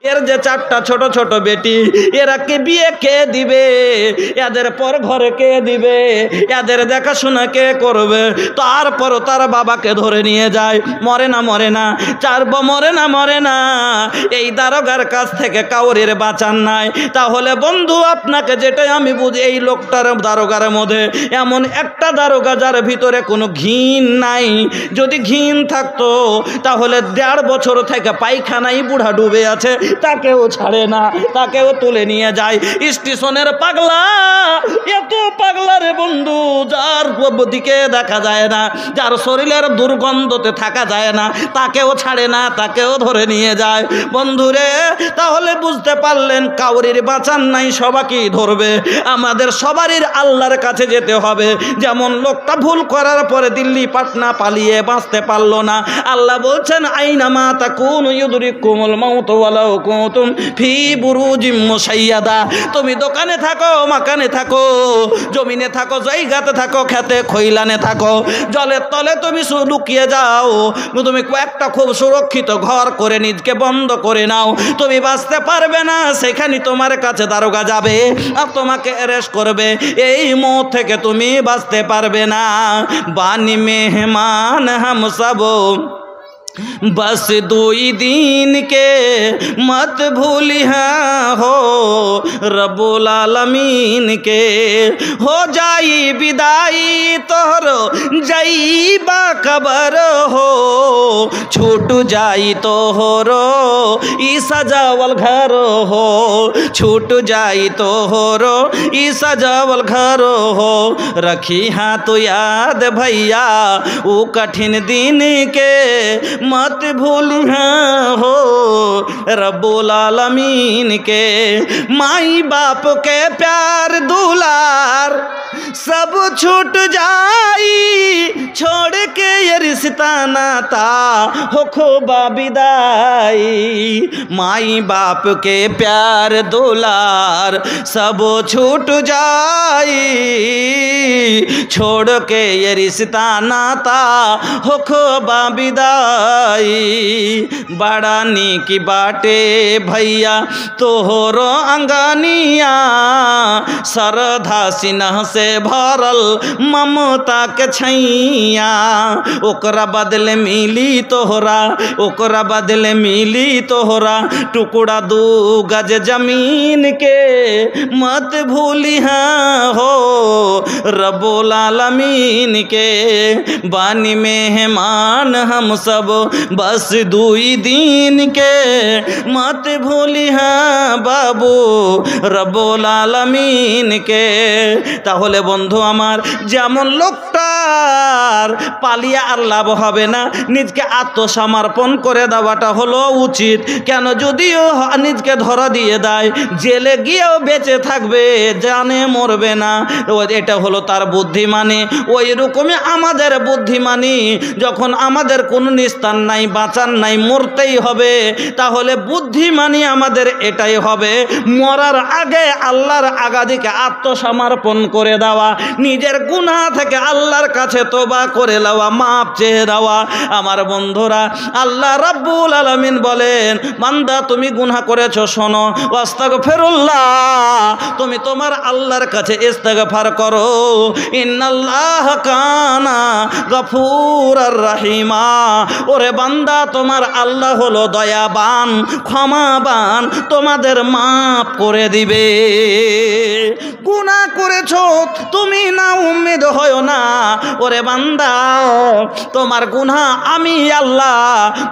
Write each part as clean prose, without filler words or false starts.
এর যে চারটা ছোট ছোট বেটি, এরা কে বিয়ে কে দিবে, এদের পর ঘরে কে দিবে, এদের দেখাশোনা কে করবে? তারপরও তার বাবাকে ধরে নিয়ে যায়। মরে না মরে না, মরে না। এই দারোগার কাছ থেকে কাউরির বাঁচান নাই। তাহলে বন্ধু আপনাকে যেটাই আমি বুঝি, এই লোকটার দারোগার মধ্যে এমন একটা দারোগা যার ভিতরে কোনো ঘিন নাই। যদি ঘিন থাকতো তাহলে 1.5 বছর থেকে পায়খানায় বুড়া ডুবে আছে, তাকেও ছাড়ে না, তাকেও তুলে নিয়ে যায়। স্টেশনের পাগলা, এত পাগলা রে বন্ধু, যার দিকে দেখা যায় না, যার শরীরের দুর্গন্ধতে থাকা যায় না, তাকেও ছাড়ে না, তাকেও ধরে নিয়ে যায়। বন্ধুরে, তাহলে বুঝতে পারলেন কাউরির বাঁচান নাই, সবাইকেই ধরবে। আমাদের সবারই আল্লাহর কাছে যেতে হবে। যেমন লোকটা ভুল করার পরে দিল্লি পাটনা পালিয়ে বাঁচতে পারলো না, আল্লাহ বলছেন আইনামা তাকুনু ইউদরিকুমুল মাউতু ওয়ালাউ কুনতুম ফি বুরুজিম মুশাইয়াদা। তুমি দোকানে থাকো, মাকানে থাকো, জমিনে থাকো, জায়গাতে থাকো, খেতে খৈলানে থাকো, জলের তলে তুমি লুকিয়ে যাও, তুমি একটা খুব সুরক্ষিত ঘর করে নিজকে বন্ধ করে নাও, তুমি বাঁচতে পারবে না। সেখানে তোমার কাছে দারোগা যাবে আর তোমাকে অ্যারেস্ট করবে, এই মুখ থেকে তুমি বাঁচতে পারবে না। বানি মেহমান হাম সব बस 2 दिन के मत भूलिया हो रब्बुल आलमीन के। हो जाई विदाई तोहरो जाइबा कबर हो, छूट जाई तोहरो ई सजावल घर हो, छूट जाई तोहरो ई सजावल घर हो। रखी हाँ तो याद भैया वो कठिन दिन के, मत भूलिया हो रब्बुल आलमीन के। माई बाप के प्यार दुलार सब छूट जाई, छोड़ के ये रिश्ता नाता हो खोबा विदाई। माई बाप के प्यार दुलार सब छूट जाई, छोड़ के ये रिश्ता नाता हो खोबा विदाई। बड़ा नीकी बाटे भैया तोहरो अंगनिया, सरधा सिन्ह से भरल ममता के छैया। ओकरा बदले मिली तोहरा, ओकरा बदले मिली तोहरा टुकड़ा 2 गज जमीन के। मत भूलिया हो रब्बुल आलमीन के। बानी मेहमान हम सब बस 2 दिन के, मत भूलिया बाबू रब्बुल आलमीन के। তাহলে বন্ধু আমার, যেমন লোকটার পালিয়ে আর লাভ হবে না, নিজকে আত্মসমর্পণ করে দেওয়াটা হলো উচিত। কেন, যদিও নিজকে ধরা দিয়ে দেয়, জেলে গিয়েও বেঁচে থাকবে, জানে মরবে না, এটা হলো তার বুদ্ধিমানী। ওই রকমই আমাদের বুদ্ধিমানী, যখন আমাদের কোনো নিস্তার নাই, বাঁচার নাই, মরতেই হবে, তাহলে বুদ্ধিমানী আমাদের এটাই হবে, মরার আগে আল্লাহর আগাদিকে আত্মসমর্পণ করে দেওয়া, নিজের গুনাহ থেকে আল্লাহর কাছে তওবা করে নেওয়া, মাপ চেয়ে দেওয়া। আমার বন্ধুরা, আল্লাহ রাব্বুল আলামিন বলেন, বান্দা তুমি গুনাহ করেছো, শোনো, আস্তাগফিরুল্লাহ, তুমি তোমার আল্লাহর কাছে ইস্তেগফার করো। ইন্নাল্লাহ কানা গফুরুর রহিমা। ওরে বান্দা, তোমার আল্লাহ হলো দয়াবান, ক্ষমাবান, তোমাদের মাপ করে দিবে। গুনাহ করেছো তুমি, না উম্মিদ হয়ো না। ওরে বান্দা, তোমার গুনাহ আমি আল্লাহ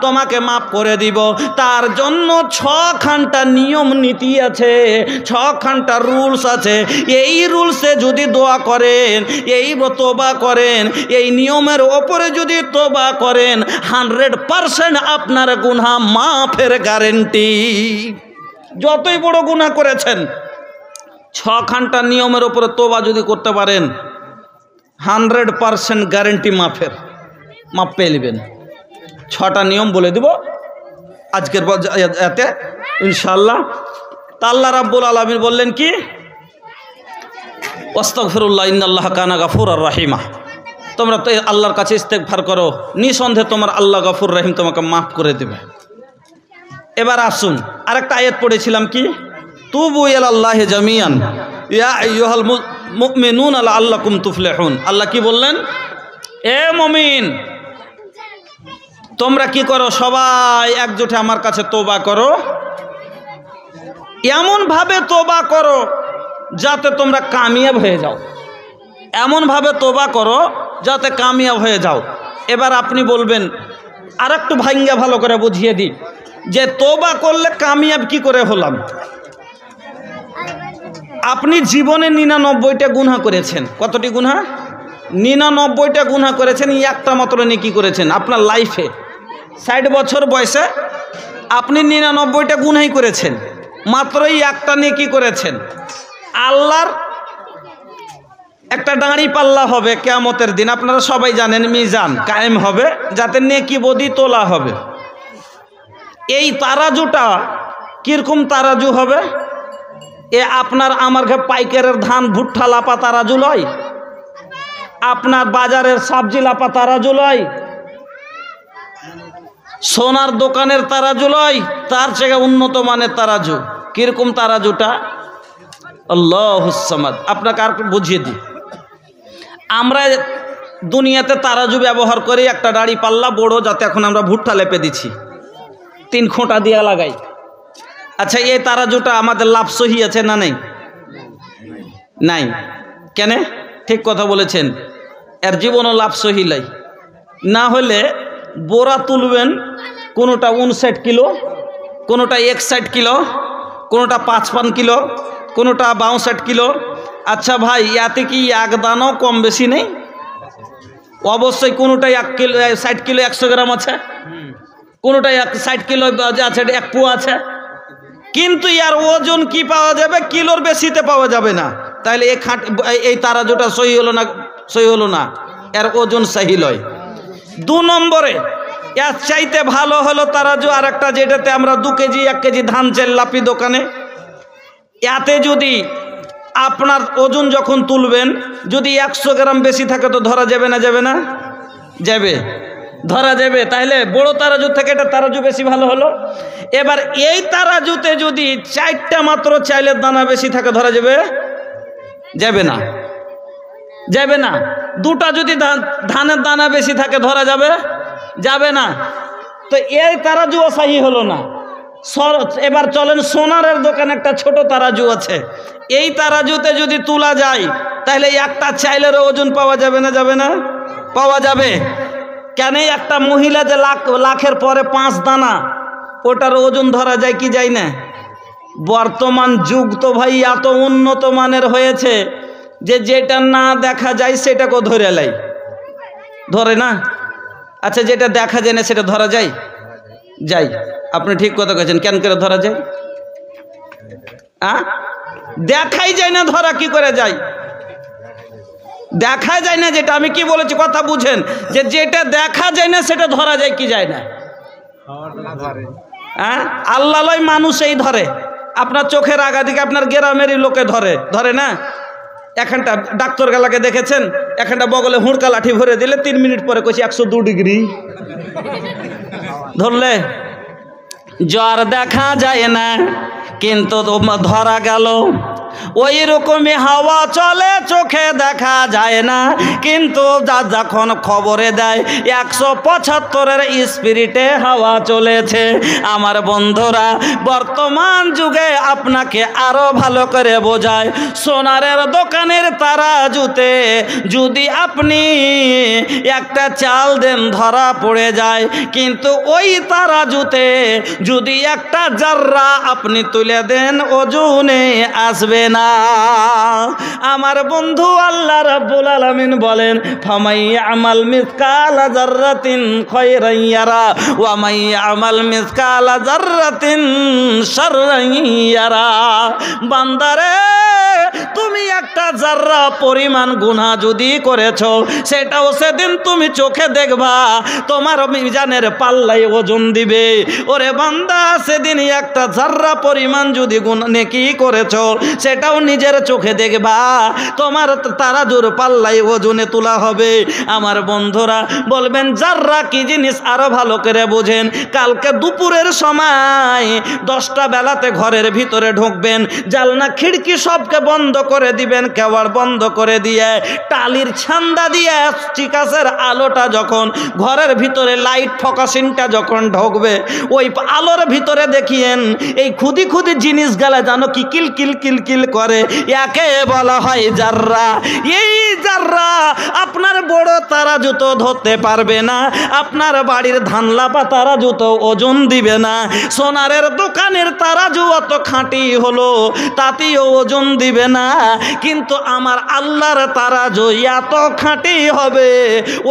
তোমাকে মাফ করে দিব। তার জন্য 6খানটা নিয়ম নীতি আছে, 6খানটা রুলস আছে। এই রুলসে যদি দোয়া করেন, এই তওবা করেন, এই নিয়মের ওপরে যদি তওবা করেন, 100% আপনার গুনাহ মাফের গ্যারান্টি। যতই বড় গুনাহ করেছেন, 6খানটা নিয়মের উপরে তওবা যদি করতে পারেন, 100% গ্যারান্টি মাফের, মাপ পেয়ে নেবেন। 6টা নিয়ম বলে দিব আজকের এতে ইনশাআল্লাহ। তা আল্লাহ রাব্বুল আলামিন বললেন কি, আস্তাগফিরুল্লাহ ইন্নাল্লাহা কানা গফুরুর রহিমা। তোমরা তো আল্লাহর কাছে ইস্তেগফার করো, নিঃসন্দেহে তোমার আল্লাহ গফুর রহিম তোমাকে মাফ করে দেবে। এবার আসুন আরেকটা আয়াত পড়েছিলাম কি, তুবু ইলাল্লাহি জামিয়ান ইয়া আইয়ুহাল মুমিনুনা লাআল্লাকুম তুফলিহুন। আল্লাহ কি বললেন? এ মুমিন, তোমরা কি করো? সবাই একজোটে আমার কাছে তওবা করো, এমনভাবে তওবা করো যাতে তোমরা কামিয়াব হয়ে যাও, এমনভাবে তওবা করো যাতে কামিয়াব হয়ে যাও। এবার আপনি বলবেন আর একটু ভাঙ্গা ভালো করে বুঝিয়ে দিই যে তওবা করলে কামিয়াব কি করে হলাম? আপনি জীবনে 99টা গুনাহ করেছেন। কতটি গুনাহ? 99টা গুনাহ করেছেন, একটা মাত্র নেকি করেছেন আপনার লাইফে। 60 বছর বয়সে আপনি 99টা গুনাহই করেছেন, মাত্রই একটা নেকি করেছেন। আল্লাহর একটা দাঁড়ি পাল্লা হবে কিয়ামতের দিন, আপনারা সবাই জানেন, মিজান কায়েম হবে যাতে নেকি বদি তোলা হবে। এই তারাজুটা কিরকম তারাজু হবে? এ আপনার আমার ঘরে পাইকারের ধান ভুট্টা লাপা তারাজু লয়, আপনার বাজারের সবজি লাপা তারাজু লয়, সোনার দোকানের তারাজু লয়, তার থেকে উন্নত মানের তারাজু। কিরকম তারাজুটা? আল্লাহুস সামাদ। আপনাকে আর বুঝিয়ে দিই, আমরা দুনিয়াতে তারাজু ব্যবহার করি একটা দাড়ি পাল্লা বড়, যাতে এখন আমরা ভুট্টা লেপে দিচ্ছি, 3 খোঁটা দিয়া লাগাই। আচ্ছা, এই তারাজুটা আমাদের লাভ সহি আছে না নেই? নাই। কেন? ঠিক কথা বলেছেন, এর জীবনও লাভ সহি লাই। না হলে বোরা তুলবেন, কোনোটা 59 কিলো, কোনোটা 61 কিলো, কোনোটা 55 কিলো, কোনোটা 62 কিলো। আচ্ছা ভাই, ইয়াতে কি এক দানাও কম বেশি নেই? অবশ্যই কোনোটাই 1 কিলো 60 কিলো 100 গ্রাম আছে, কোনোটাই 60 কিলো আছে, 1 পোয়া আছে, কিন্তু ইয়ার ওজন কি পাওয়া যাবে? কিলোর বেশিতে পাওয়া যাবে না। তাহলে এই তারাজুটা সহি হলো না? সহি হলো না, এর ওজন সহি লয়। 2 নম্বরে এর চাইতে ভালো হলো তারাজু আর একটা, যেটাতে আমরা 2 কেজি 1 কেজি ধান চাল লাপি দোকানে। এতে যদি আপনার ওজন যখন তুলবেন যদি 100 গ্রাম বেশি থাকে তো ধরা যাবে না? যাবে না? যাবে, ধরা যাবে। তাহলে বড় তারাজু থেকে এটা তারাজু বেশি ভালো হলো। এবার এই তারাজুতে যদি 4টা মাত্র চাইলের দানা বেশি থাকে ধরা যাবে? যাবে না, যাবে না। 2টা যদি ধানের দানা বেশি থাকে ধরা যাবে? যাবে না। তো এই তারাজু অসাহি হলো না। এবার চলেন, সোনারের দোকানে একটা ছোট তারাজু আছে, এই তারাজুতে যদি তোলা যায় তাহলে একটা চাইলের ওজন পাওয়া যাবে না? যাবে না? পাওয়া যাবে। কেন? একটা মহিলা যে লাখের পরে 5 দানা, ওটার ওজন ধরা যায় কি যায় না? বর্তমান যুগ তো ভাই এত উন্নত মানের হয়েছে যে যেটা না দেখা যায় সেটাকেও ধরে লাই, ধরে না? আচ্ছা, যেটা দেখা যায় না সেটা ধরা যায়? যাই। আপনি ঠিক কথা বলেছেন। কেন করে ধরা যায়? দেখাই যায় না, ধরা কি করে যায়? দেখা যায় না। যেটা আমি কি বলেছি কথা বুঝেন, যে যেটা দেখা যায় না সেটা ধরা যায় কি যায় না? আল্লাহ লয়, মানুষই ধরে। আপনার চোখের আগা দিকে আপনার গ্রামেরই লোকে ধরে, ধরে না? এখানটা ডাক্তার গালাকে দেখেছেন, এখানটা বগলে হুড়কা লাঠি ভরে দিলে 3 মিনিট পরে কইছি 102 ডিগ্রি ধরলে। জ্বর দেখা যায় না কিন্তু ধরা গেল। ওই রকমই হাওয়া চলে, চোখে দেখা যায় না কিন্তু যখন খবরে দেয় 175-এর স্পিরিটে হাওয়া চলেছে। আমার বন্ধুরা, বর্তমান যুগে আপনাকে আরো ভালো করে বোঝায়, সোনারের দোকানের তারাজুতে যদি আপনি একটা চাল দেন ধরা পড়ে যায়, কিন্তু ওই তারাজুতে যদি একটা জাররা আপনি তুলে দেন ওজনে আসবে না। আমার বন্ধু আল্লাহ রাব্বুল আলামিন বলেন, ফামাই আমাল মিসকালা যাররাতিন খায়রান ইয়ারা ওয়া মাই আমাল মিসকালা যাররাতিন শাররান ইয়ারা। বান্দারে, তুমি একটা একটা জাররা পরিমাণ গুনাহ যদি করেছো সেটাও সেদিন তুমি চোখে দেখবা, তোমার মিজানের পাল্লায় ওজন দিবে। ওরে বান্দা, সেদিন একটা জাররা পরিমাণ যদি নেকি করেছো সেটাও নিজের চোখে দেখবা, তোমার তারাজুর পাল্লায় ওজনে তোলা হবে। আমার বন্ধুরা বলবেন জাররা কি জিনিস আরো ভালো করে বোঝেন। কালকে দুপুরের সময় 10টা বেলাতে ঘরের ভিতরে ঢুকবেন, জানলা খিড়কি সবকে বন্ধ করে দিবেন, কেওয়াড় বন্ধ করে দিয়ে টালির ছান্দা দিয়ে চিকাসের আলোটা যখন ঘরের ভিতরে লাইট ফোকাসিংটা যখন ঢুকবে, ওই আলোর ভিতরে দেখিয়েন এই খুদি খুদি জিনিস গেলে জানো কি কিল কিল কিল কিল করে, একে বলা হয় জাররা। এই জাররা আপনার বড় তারাজু তো ধরতে পারবে না, আপনার বাড়ির ধানলাপা তারাজু তো ওজন দিবে না, সোনারের দোকানের তারাজু অত খাঁটি হলো তাতেও ওজন দিবে না, কিন্তু আমার আল্লাহর তারাজু এত খাঁটি হবে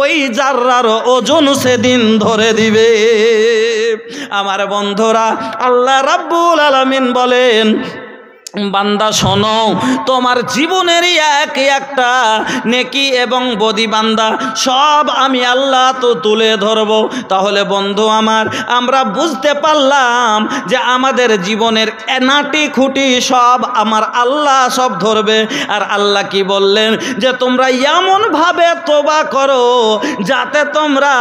ওই জাররার ওজন সেদিন ধরে দিবে। আমার বন্ধুরা, আল্লাহ রাব্বুল আলামিন বলেন, বান্দা শোনো, তোমার জীবনেরই একটা নেকি এবং বদি বান্দা সব আমি আল্লাহ তো তুলে ধরব। তাহলে বন্ধু আমার, আমরা বুঝতে পারলাম যে আমাদের জীবনের নাটি খুঁটি সব আমার আল্লাহ সব ধরবে। আর আল্লাহ কি বললেন, যে তোমরা এমনভাবে তওবা করো যাতে তোমরা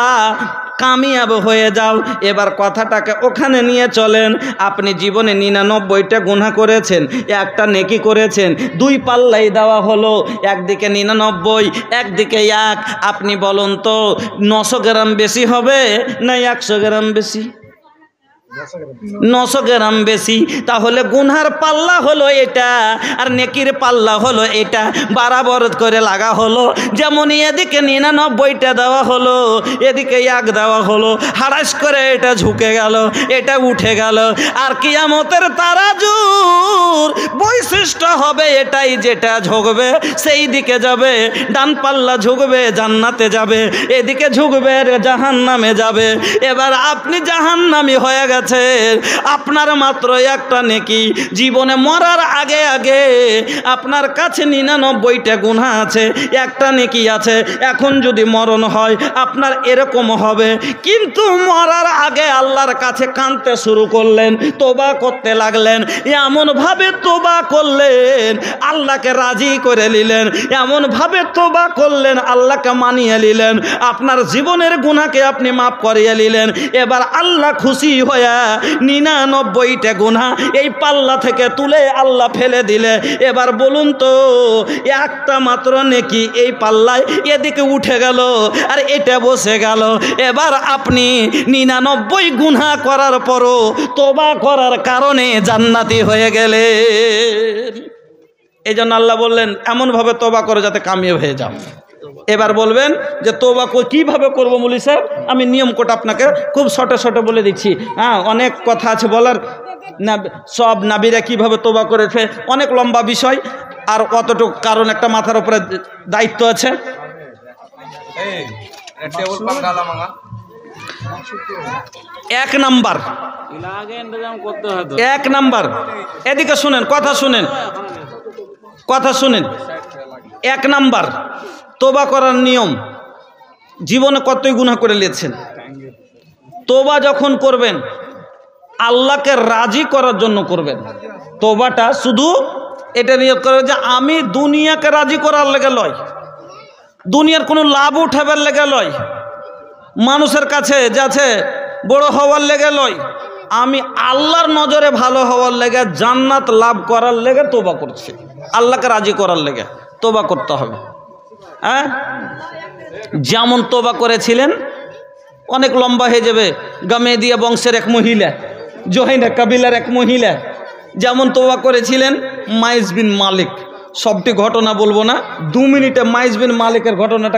কামিয়াব হয়ে যাও। এবার কথাটাকে ওখানে নিয়ে চলেন। আপনি জীবনে 99টা গুনাহ করেছেন, একটা নেকি করেছেন, 2 পাল্লাই দেওয়া হলো, একদিকে 99 একদিকে 1। আপনি বলুন তো 900 গ্রাম বেশি হবে না 100 গ্রাম বেশি? 900 গ্রাম বেশি। তাহলে গুনহার পাল্লা হলো এটা আর নেকির পাল্লা হলো এটা, বরাবর করে লাগা হলো। যেমন এদিকে 99টা দেওয়া হলো, এদিকে 1 দেওয়া হলো, হারাস করে এটা ঝুঁকে গেল, এটা উঠে গেল। আর কিয়ামতের তারাজুর বৈশিষ্ট্য হবে এটাই, যেটা ঝুঁকবে সেই দিকে যাবে, ডান পাল্লা ঝুঁকবে জান্নাতে যাবে, এদিকে ঝুঁকবে জাহান্নামে যাবে। এবার আপনি জাহান্নামী হয়ে গেছে, আপনার মাত্র একটা নেকি। জীবনে মরার আগে আগে আপনার কাছে 99টা গুনাহ আছে, একটা নেকি আছে। এখন যদি মরণ হয় আপনার এরকম হবে, কিন্তু মরার আগে আল্লাহর কাছে কাঁদতে শুরু করলেন, তওবা করতে লাগলেন, এমনভাবে তওবা করলেন আল্লাহকে রাজি করে নিলেন, এমনভাবে তওবা করলেন আল্লাহকে মানিয়ে নিলেন, আপনার জীবনের গুনাহকে আপনি মাফ করিয়ে নিলেন। এবার আল্লাহ খুশি হয়ে 99টা গুনাহ এই পাল্লা থেকে তুলে আল্লাহ ফেলে দিলে। এবার বলুন তো, একটা মাত্র নেকি এই পাল্লায় এদিকে উঠে গেল আর এটা বসে গেল। এবার আপনি 99 গুনাহ করার পরও তওবা করার কারণে জান্নাতি হয়ে গেলেন। এই জন্য আল্লাহ বললেন এমনভাবে তওবা করো যাতে কামিয়াব হয়ে যাও। এবার বলবেন যে তওবা কীভাবে করবো মৌলী সাহেব? আমি নিয়ম কোড আপনাকে খুব শর্টে শর্টে বলে দিচ্ছি। হ্যাঁ, অনেক কথা আছে বলার, না সব নাবিরা কীভাবে তওবা করেছে, অনেক লম্বা বিষয়। আর অতটুকু কারণ একটা মাথার উপরে দায়িত্ব আছে। 1 নাম্বার, 1 নাম্বার, এদিকে শুনেন, কথা শুনেন, কথা শুনেন। 1 নাম্বার, তওবা করার নিয়ম। জীবনে কতই গুনাহ করে নিয়েছেন, তওবা যখন করবেন আল্লাহকে রাজি করার জন্য করবেন। তওবাটা শুধু এটা নিয়ত করবে যে আমি দুনিয়াকে রাজি করার লেগে লয়, দুনিয়ার কোনো লাভ উঠাবার লেগে লয়, মানুষের কাছে যাচ্ছে বড় হওয়ার লেগে লয়, আমি আল্লাহর নজরে ভালো হওয়ার লেগে, জান্নাত লাভ করার লেগে তওবা করছি, আল্লাহকে রাজি করার লেগে তওবা করতে হবে। হ্যাঁ, যেমন তওবা করেছিলেন, অনেক লম্বা হয়ে যাবে। গামেদিয়া বংশের এক মহিলা, জোহাইনা কাবিলার এক মহিলা যেমন তওবা করেছিলেন, মাইজ বিন মালিক। সবটি ঘটনা বলবো না, 2 মিনিটে মাইজ বিন মালিকের ঘটনাটা